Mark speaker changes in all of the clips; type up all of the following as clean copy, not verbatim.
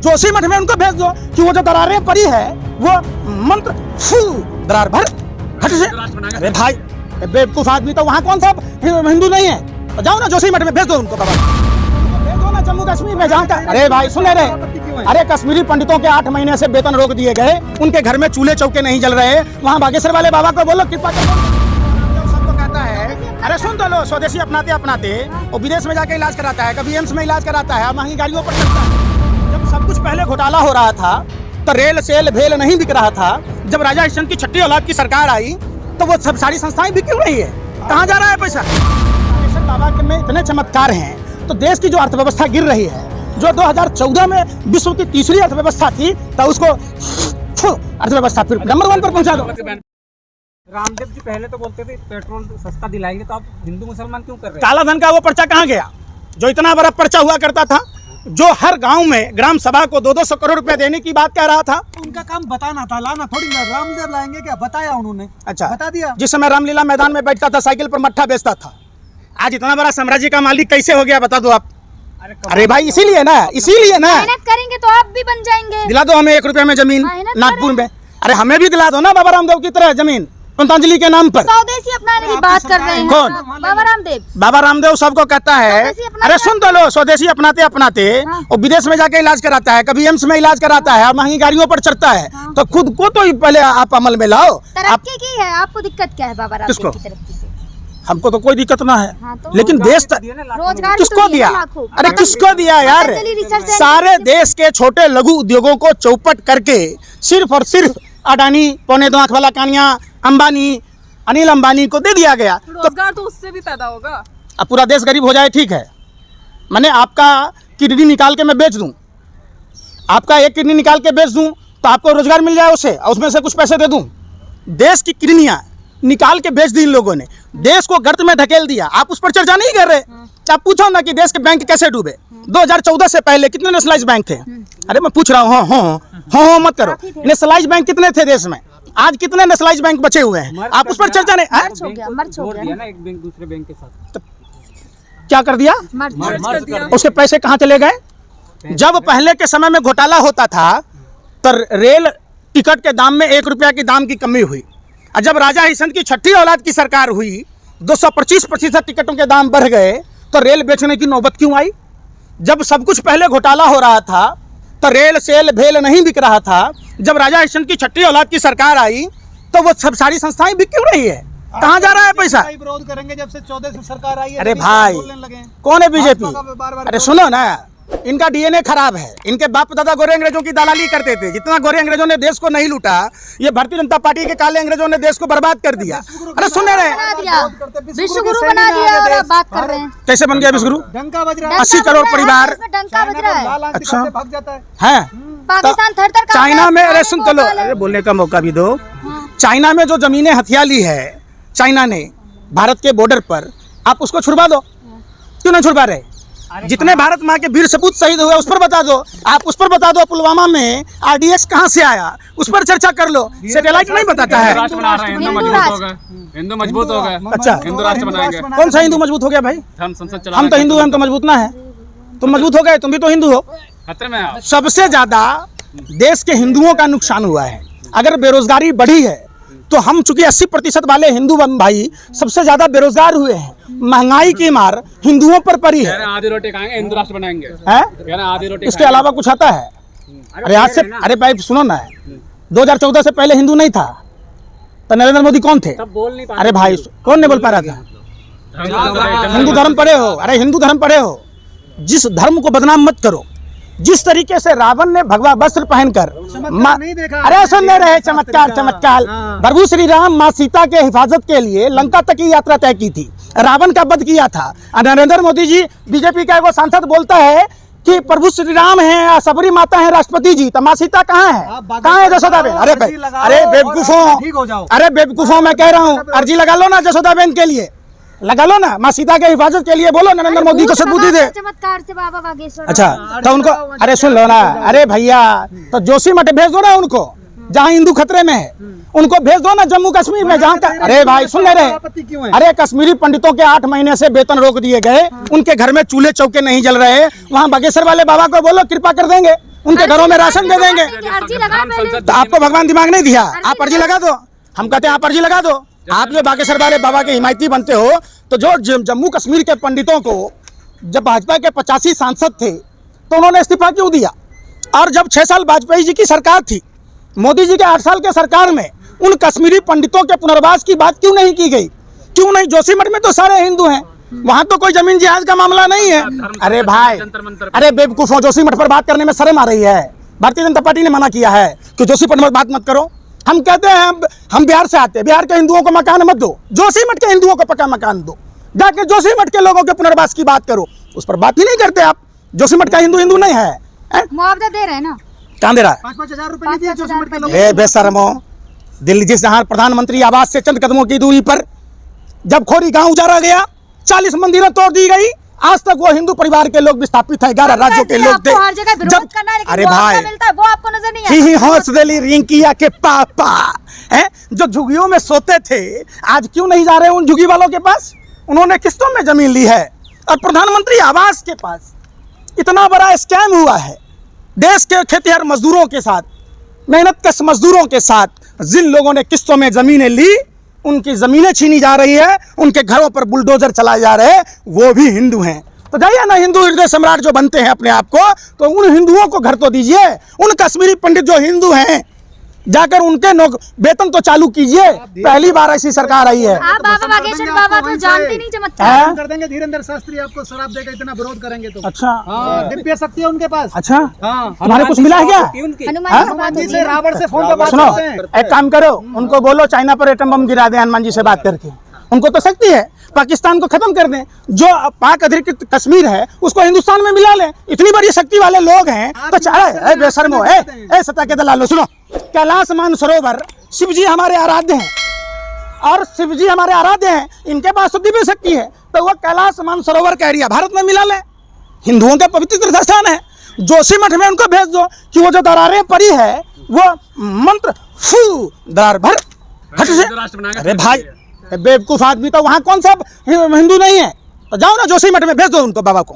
Speaker 1: जोशीमठ में उनको भेज दो कि वो जो दरारें पड़ी है वो मंत्र दरार भर हट से। अरे भाई बेवकूफ आदमी, तो वहाँ कौन सा हिंदू नहीं है? तो जाओ ना जोशीमठ में भेज दो उनको, बाबा भेज दो ना जम्मू कश्मीर में जहाँ का। अरे भाई सुने रहे, अरे कश्मीरी पंडितों के 8 महीने से वेतन रोक दिए गए, उनके घर में चूल्हे चौके नहीं जल रहे। वहाँ बागेश्वर वाले बाबा को बोलो कृपा कर। सबको कहता है अरे सुन तो लो, स्वदेशी अपनाते अपनाते वो विदेश में जाके इलाज कराता है, कभी एम्स में इलाज कराता है, महंगी गाड़ियों पर चलता है। जब सब कुछ पहले घोटाला हो रहा था तो रेल सेल भेल नहीं बिक रहा था। जब राजा हरिश्चंद्र की छठी औलाद की सरकार आई तो वो सब सारी संस्थाएं बिक क्यों रही है? कहाँ जा रहा है पैसा? बाबा के में इतने चमत्कार हैं तो देश की जो अर्थव्यवस्था गिर रही है, जो 2014 में विश्व की तीसरी अर्थव्यवस्था थी, तो उसको अर्थव्यवस्था फिर नंबर 1 पर पहुंचा दो।
Speaker 2: रामदेव जी पहले तो बोलते थे पेट्रोल सस्ता दिलाएंगे, तो आप हिंदू मुसलमान क्यों कर रहे हैं?
Speaker 1: काला धन का वो पर्चा कहाँ गया जो इतना बड़ा पर्चा हुआ करता था, जो हर गांव में ग्राम सभा को 200-200 करोड़ रुपए देने की बात कह रहा था?
Speaker 3: उनका काम बताना था, लाना थोड़ी ना। रामदेव लाएंगे क्या? बताया उन्होंने।
Speaker 1: अच्छा
Speaker 3: बता दिया।
Speaker 1: जिस समय रामलीला मैदान में बैठता था, साइकिल पर मट्ठा बेचता था, आज इतना बड़ा साम्राज्य का मालिक कैसे हो गया बता दो आप। अरे भाई इसीलिए ना, इसीलिए ना।
Speaker 4: मेहनत करेंगे तो आप भी बन जाएंगे।
Speaker 1: दिला दो हमें 1 रुपए में जमीन नागपुर में। अरे हमें भी दिला दो ना बाबा रामदेव की तरह जमीन पतंजलि के नाम पर।
Speaker 4: स्वदेशी अपनाने की बात कर रहे हैं
Speaker 1: कौन?
Speaker 4: बाबा रामदेव।
Speaker 1: बाबा रामदेव सबको कहता है अरे सुन तो लो, स्वदेशी अपनाते अपनाते वो विदेश में जाके इलाज कराता है, कभी एम्स में इलाज कराता है, महंगी गाड़ियों पर चढ़ता है। तो खुद को तो पहले आप अमल में लाओ।
Speaker 4: तरक्की की है, आपको दिक्कत क्या है बाबा रामदेव की तरक्की से?
Speaker 1: हमको तो कोई दिक्कत ना है।
Speaker 4: तो
Speaker 1: लेकिन देश
Speaker 4: रोजगार
Speaker 1: किसको दिया? अरे किसको दिया यार? सारे देश के छोटे लघु उद्योगों को चौपट करके सिर्फ और सिर्फ अडानी, पौने 2 आंख वाला कानिया, अंबानी, अनिल अंबानी को दे दिया गया।
Speaker 5: रोजगार तो उससे भी पैदा होगा।
Speaker 1: अब पूरा देश गरीब हो जाए ठीक है, मैंने आपका किडनी निकाल के मैं बेच दूं, आपका एक किडनी निकाल के बेच दूं तो आपको रोजगार मिल जाए उसे, और उसमें से कुछ पैसे दे दूं। देश की किडनियां निकाल के बेच दी इन लोगों ने, देश को गर्त में धकेल दिया। आप उस पर चर्चा नहीं कर रहे। आप पूछो ना कि देश के बैंक कैसे डूबे। 2014 से पहले कितने नेशनलाइज बैंक थे? अरे मैं पूछ रहा हूँ, हाँ मत करो। नेशनलाइज बैंक कितने थे देश में? आज कितने नेशनलाइज बैंक बचे हुए हैं? आप उस पर चर्चा नहीं।
Speaker 2: जोड़ दिया ना एक बैंक दूसरे बैंक के साथ।
Speaker 1: क्या कर दिया? उसके पैसे कहाँ चले गए? जब पहले के समय में घोटाला होता था तो रेल टिकट के दाम में 1 रुपया की दाम की कमी हुई, और जब राजा हरिश्चंद्र की छठी औलाद की सरकार हुई 225% टिकटों के दाम बढ़ गए, तो रेल बेचने की नौबत क्यों आई? जब सब कुछ पहले घोटाला हो रहा था तो रेल सेल भेल नहीं बिक रहा था। जब राजा हरिश्चंद्र की छठी औलाद की सरकार आई तो वो सब सारी संस्थाएं बिक क्यों रही है? कहाँ जा रहा है पैसा?
Speaker 3: विरोध करेंगे जब से 14 से सरकार आई है।
Speaker 1: अरे भाई कौन है बीजेपी? अरे सुनो ना, इनका डीएनए खराब है। इनके बाप दादा गोरे अंग्रेजों की दलाली करते थे। जितना गोरे अंग्रेजों ने देश को नहीं लूटा, ये भारतीय जनता पार्टी के काले अंग्रेजों ने देश को बर्बाद कर दिया। अरे सुन रहे
Speaker 4: विश्व गुरु बना दिया और आप बात कर रहे हैं।
Speaker 1: कैसे बन गया विश्व गुरु?
Speaker 3: डंका बज रहा है।
Speaker 1: 80 करोड़ परिवार।
Speaker 4: डंका बज रहा है।
Speaker 1: अच्छा
Speaker 3: भाग जाता है।
Speaker 4: पाकिस्तान थर-थर कांप
Speaker 1: चाइना
Speaker 4: रहा है।
Speaker 1: में, अरे सुन तो लो, अरे बोलने का मौका भी दो। चाइना में जो जमीनें हथिया ली है चाइना ने भारत के बॉर्डर पर, आप उसको छुड़वा दो। क्यों नहीं छुड़वा रहे? जितने भारत माँ के वीर सपूत शहीद हुए उस पर बता दो। आप उस पर बता दो पुलवामा में आरडीएक्स कहाँ से आया, उस पर चर्चा कर लो। सैटेलाइट नहीं बताता है।
Speaker 2: हिंदू मजबूत हो गए।
Speaker 1: अच्छा,
Speaker 2: हिंदू राष्ट्र बनाएंगे।
Speaker 1: कौन सा हिंदू मजबूत हो गया भाई? हम तो हिंदू हैं, हम तो मजबूत ना है। तुम मजबूत हो गए, तुम भी तो हिंदू हो।
Speaker 2: खतरे में आप।
Speaker 1: सबसे ज्यादा देश के हिंदुओं का नुकसान हुआ है। अगर बेरोजगारी बढ़ी है तो हम चूंकि 80% वाले हिंदू भाई सबसे ज्यादा बेरोजगार हुए हैं। महंगाई की मार हिंदुओं पर पड़ी है।
Speaker 2: आधी रोटी खाएंगे, हिंदू राष्ट्र बनाएंगे। आधी रोटी।
Speaker 1: इसके अलावा कुछ आता है? अरे आज से, अरे भाई सुनो ना, 2014 से पहले हिंदू नहीं था तो नरेंद्र मोदी कौन थे?
Speaker 2: बोल नहीं पा।
Speaker 1: अरे भाई कौन नहीं बोल पा रहा था? हिंदू धर्म पढ़े हो? अरे हिंदू धर्म पढ़े हो? जिस धर्म को बदनाम मत करो। जिस तरीके से रावण ने भगवा वस्त्र पहनकर, अरे सुन ले रहे, चमत्कार चमत्कार, प्रभु श्री राम माँ सीता के हिफाजत के लिए लंका तक की यात्रा तय की थी, रावण का वध किया था। नरेंद्र मोदी जी, बीजेपी का एक सांसद बोलता है कि प्रभु श्री राम है, सबरी माता है राष्ट्रपति जी, तो माँ सीता कहाँ है? कहाँ है जसोदाबेन? अरे अरे बेवकूफों, अरे बेवकूफों, मैं कह रहा हूँ अर्जी लगा लो ना जसोदाबेन के लिए, लगा लो ना। माँ सीता के हिफाजत के लिए बोलो नरेंद्र मोदी को सद्बुद्धि दे।
Speaker 4: चमत्कार से बाबा बागेश्वर।
Speaker 1: अच्छा तो उनको, अरे सुन लो ना, अरे भैया तो जोशीमठ भेज दो ना उनको, जहाँ हिंदू खतरे में है। उनको भेज दो ना जम्मू कश्मीर में जहाँ का। अरे भाई सुन रहे, अरे कश्मीरी पंडितों के 8 महीने से वेतन रोक दिए गए, उनके घर में चूल्हे चौके नहीं जल रहे। वहाँ बागेश्वर वाले बाबा को बोलो कृपा कर देंगे। उनके घरों में राशन दे देंगे।
Speaker 4: अर्जी लगा पहले।
Speaker 1: तो आपको भगवान दिमाग नहीं दिया, आप अर्जी लगा दो। हम कहते हैं आप अर्जी लगा दो। आप जो बागेश्वर वाले बाबा के हिमायती बनते हो, तो जो जम्मू कश्मीर के पंडितों को जब भाजपा के 85 सांसद थे तो उन्होंने इस्तीफा क्यों दिया? और जब 6 साल वाजपेयी जी की सरकार थी, मोदी जी के 8 साल के सरकार में उन कश्मीरी पंडितों के पुनर्वास की बात क्यों नहीं की गई? क्यों नहीं? जोशीमठ में तो सारे हिंदू हैं, वहां तो कोई जमीन जिहाद का मामला नहीं है। अरे भाई, अरे बेवकूफों, जोशीमठ पर बात करने में शर्म आ रही है। भारतीय जनता पार्टी ने मना किया है कि जोशीमठ पर बात मत करो। हम कहते हैं हम बिहार से आते हैं, बिहार के हिंदुओं को मकान मत दो, जोशीमठ के हिंदुओं को पक्का मकान दो। जाके जोशीमठ के लोगों के पुनर्वास की बात करो, उस पर बात ही नहीं करते आप। जोशीमठ का हिंदू हिंदू नहीं है।
Speaker 4: मुआवजा दे रहे हैं ना,
Speaker 1: कहाँ दे रहा है?
Speaker 3: 5-5 हजार रुपए नहीं दिए जोशीमठ के लोग।
Speaker 1: बेशर्मो, दिल्ली जिस जहां प्रधानमंत्री आवास से चंद कदमों की दूरी पर जब खोरी गांव उजाड़ा गया, 40 मंदिरें तोड़ दी गई, आज तक वो हिंदू परिवार के लोग विस्थापित हैं, 11 राज्यों के लोग थे।
Speaker 4: हर जगह विरोध करना है, लेकिन
Speaker 1: अरे
Speaker 4: मुआवजा
Speaker 1: भाई,
Speaker 4: मिलता है, वो आपको नजर नहीं
Speaker 1: ही
Speaker 4: आता।
Speaker 1: हौस दिली रिंकिया के पापा हैं जो झुग्गियों में सोते थे, आज क्यों नहीं जा रहे उन झुग्गी वालों के पास? उन्होंने किस्तों में जमीन ली है। और प्रधानमंत्री आवास के पास इतना बड़ा स्कैम हुआ है। देश के खेतिहर मजदूरों के साथ, मेहनतकश मजदूरों के साथ जिन लोगों ने किस्तों में जमीनें ली, उनकी जमीनें छीनी जा रही है, उनके घरों पर बुलडोजर चलाए जा रहे हैं, वो भी हिंदू हैं। तो जाइए ना, हिंदू हृदय सम्राट जो बनते हैं अपने आप को, तो उन हिंदुओं को घर तो दीजिए। उन कश्मीरी पंडित जो हिंदू हैं, जाकर उनके वेतन तो चालू कीजिए। पहली बार ऐसी सरकार आई है।
Speaker 4: आप बाबा बागेश्वर बाबा तो जानते नहीं चमत्कार।
Speaker 1: हैं?
Speaker 3: कर देंगे धीरेन्द्र शास्त्री आपको शराब देकर इतना विरोध करेंगे तो।
Speaker 1: अच्छा,
Speaker 3: हाँ, दिव्य शक्ति है उनके पास।
Speaker 1: अच्छा,
Speaker 3: हाँ,
Speaker 1: तुम्हारे कुछ मिला है क्या?
Speaker 4: हनुमान जी से बात
Speaker 3: हनुमान जी
Speaker 4: होती
Speaker 3: से
Speaker 4: है।
Speaker 3: रावण से फोन पे बात
Speaker 1: सुनो,
Speaker 3: करते हैं।
Speaker 1: एक काम करो, उनको बोलो चाइना पर एटम बम गिरा दे हनुमान जी से बात करके। उनको तो शक्ति है, पाकिस्तान को खत्म कर दें। जो पाक अधिकृत कश्मीर है उसको हिंदुस्तान में मिला लें। इतनी बड़ी शक्ति वाले लोग हैं तो चाहे बेशर्मो है। सत्ता के दलालो, सुनो, कैलाश मानसरोवर शिव जी हमारे आराध्य हैं, और शिव जी हमारे आराध्य हैं, इनके पास तो दिव्य शक्ति है, तो वो कैलाश मानसरोवर का एरिया भारत में मिला लें। हिंदुओं का पवित्र तीर्थस्थान है। जोशीमठ में उनको भेज दो कि वो जो दरारें पड़ी है वो मंत्र फू दरार भर हट से। अरे भाई, बेवकूफ आदमी, तो वहाँ कौन सा हिंदू नहीं है? तो जाओ ना जोशीमठ में भेज दो उनको, बाबा को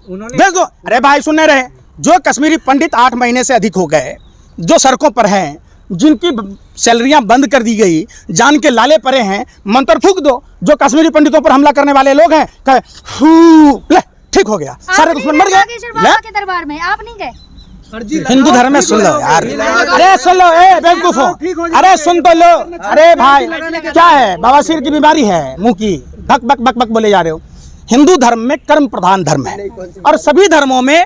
Speaker 1: भेज दो। अरे भाई सुनने रहे, जो कश्मीरी पंडित 8 महीने से अधिक हो गए, जो सड़कों पर हैं, जिनकी सैलरियां बंद कर दी गई, जान के लाले पड़े हैं, मंत्र फूक दो। जो कश्मीरी पंडितों पर हमला करने वाले लोग हैं, कहे ले, ठीक हो गया, सारे दुश्मन मर
Speaker 4: बागेश्वर
Speaker 1: गए।
Speaker 4: बाबा के दरबार में आप नहीं गए?
Speaker 1: हिंदू धर्म में सुन लो यार, अरे सुन लो, ए बेवकूफो, अरे सुन तो लो। अरे भाई, क्या है, बवासीर की बीमारी है मुंह की, बक बक बक बक बोले जा रहे हो। हिंदू धर्म में कर्म प्रधान धर्म है, और सभी धर्मों में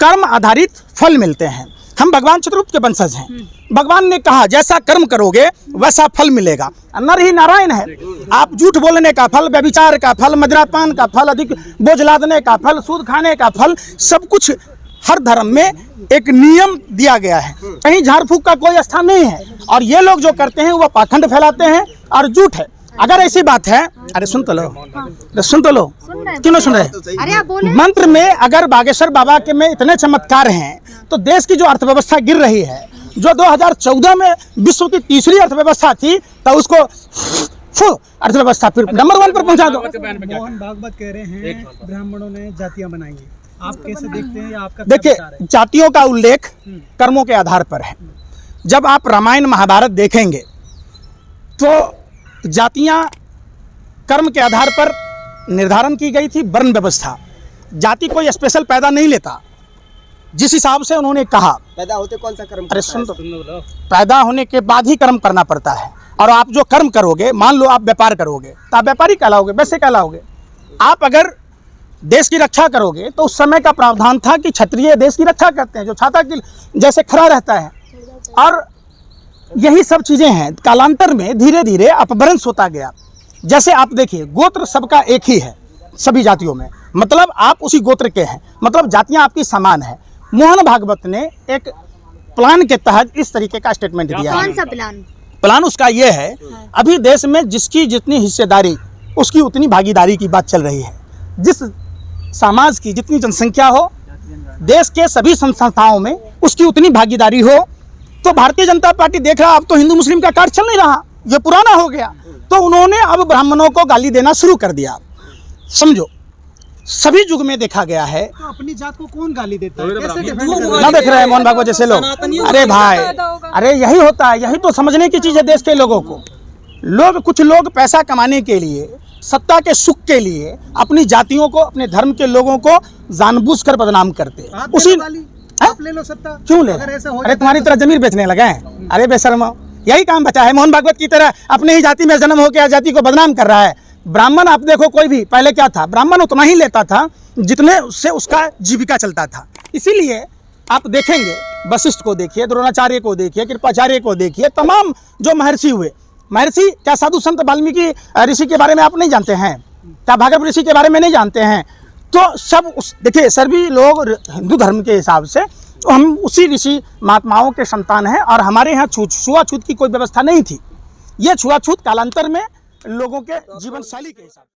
Speaker 1: कर्म आधारित फल मिलते हैं। हम भगवान चित्रगुप्त के वंशज हैं। भगवान ने कहा जैसा कर्म करोगे वैसा फल मिलेगा। नर ही नारायण है। आप झूठ बोलने का फल, व्यभिचार का फल, मदिरापान का फल, अधिक बोझ लादने का फल, सूद खाने का फल, सब कुछ हर धर्म में एक नियम दिया गया है। कहीं झाड़ फूक का कोई स्थान नहीं है। और ये लोग जो करते हैं वो पाखंड फैलाते हैं और झूठ है। अगर ऐसी बात है, अरे सुन तो लो, सुन तो लो, क्यों ना सुन रहे?
Speaker 4: अरे आप बोले।
Speaker 1: मंत्र में अगर बागेश्वर बाबा के में इतने चमत्कार हैं, तो देश की जो अर्थव्यवस्था गिर रही है, जो 2014 में विश्व की तीसरी अर्थव्यवस्था थी, तो उसको अर्थव्यवस्था फिर नंबर 1 पर पहुंचा दो।
Speaker 3: मोहन भागवत कह रहे हैं ब्राह्मणों ने जातियां बनाई हैं, आप कैसे देखते हैं? आपका
Speaker 1: देखिए, जातियों का उल्लेख कर्मों के आधार पर है। जब आप रामायण महाभारत देखेंगे तो जातियां कर्म के आधार पर निर्धारण की गई थी। वर्ण व्यवस्था, जाति कोई स्पेशल पैदा नहीं लेता। जिस हिसाब से उन्होंने कहा,
Speaker 6: पैदा होते कौन सा कर्म?
Speaker 1: अरे सुन तो, पैदा होने के बाद ही कर्म करना पड़ता है। और आप जो कर्म करोगे, मान लो आप व्यापार करोगे तो आप व्यापारी कहलाओगे, वैसे कहलाओगे। आप अगर देश की रक्षा करोगे तो उस समय का प्रावधान था कि क्षत्रिय देश की रक्षा करते हैं, जो छाता की जैसे खड़ा रहता है। और यही सब चीज़ें हैं। कालांतर में धीरे धीरे अपभ्रंश होता गया। जैसे आप देखिए, गोत्र सबका एक ही है सभी जातियों में, मतलब आप उसी गोत्र के हैं, मतलब जातियां आपकी समान है। मोहन भागवत ने एक प्लान के तहत इस तरीके का स्टेटमेंट दिया है।
Speaker 4: कौन सा प्लान?
Speaker 1: प्लान उसका ये है, अभी देश में जिसकी जितनी हिस्सेदारी उसकी उतनी भागीदारी की बात चल रही है। जिस समाज की जितनी जनसंख्या हो, देश के सभी संस्थाओं में उसकी उतनी भागीदारी हो। तो भारतीय जनता पार्टी देख रहा, अब तो हिंदू मुस्लिम का कार्ड चल नहीं रहा, ये पुराना हो गया। तो उन्होंने अब ब्राह्मणों को गाली देना शुरू कर दिया। समझो, सभी युग में देखा गया है।
Speaker 3: तो अपनी जात को कौन गाली देता है? कैसे defend
Speaker 1: ना
Speaker 3: करते हैं?
Speaker 1: देख रहे हैं मोहन भागवत जैसे लोग? अरे भाई, अरे यही होता है, यही तो समझने की चीज़ है देश के लोगों को। कुछ लोग पैसा कमाने के लिए, सत्ता के सुख के लिए अपनी जातियों को, अपने धर्म के लोगों को जानबूझकर बदनाम करते
Speaker 3: आप
Speaker 1: उसी
Speaker 3: ले लो गाली, आप ले लो सत्ता।
Speaker 1: क्यों ले?
Speaker 3: अगर ऐसा हो
Speaker 1: अरे
Speaker 3: जाता
Speaker 1: तुम्हारी
Speaker 3: है
Speaker 1: तरह जमीर बेचने लगे हैं? अरे बेशर्मा, यही काम बचा है। मोहन भागवत की तरह अपने ही जाति में जन्म होकर जाति को बदनाम कर रहा है। ब्राह्मण आप देखो, कोई भी पहले क्या था, ब्राह्मण उतना ही लेता था जितने उससे उसका जीविका चलता था। इसीलिए आप देखेंगे, वशिष्ठ को देखिए, द्रोणाचार्य को देखिए, कृपाचार्य को देखिए, तमाम जो महर्षि हुए, महर्षि क्या साधु संत वाल्मीकि ऋषि के बारे में आप नहीं जानते हैं? क्या भागवत ऋषि के बारे में नहीं जानते हैं? तो सब देखिए, सभी लोग हिंदू धर्म के हिसाब से तो हम उसी ऋषि महात्माओं के संतान हैं। और हमारे यहाँ छुआछूत की कोई व्यवस्था नहीं थी। ये छुआछूत कालांतर में लोगों के जीवन शैली के हिसाब से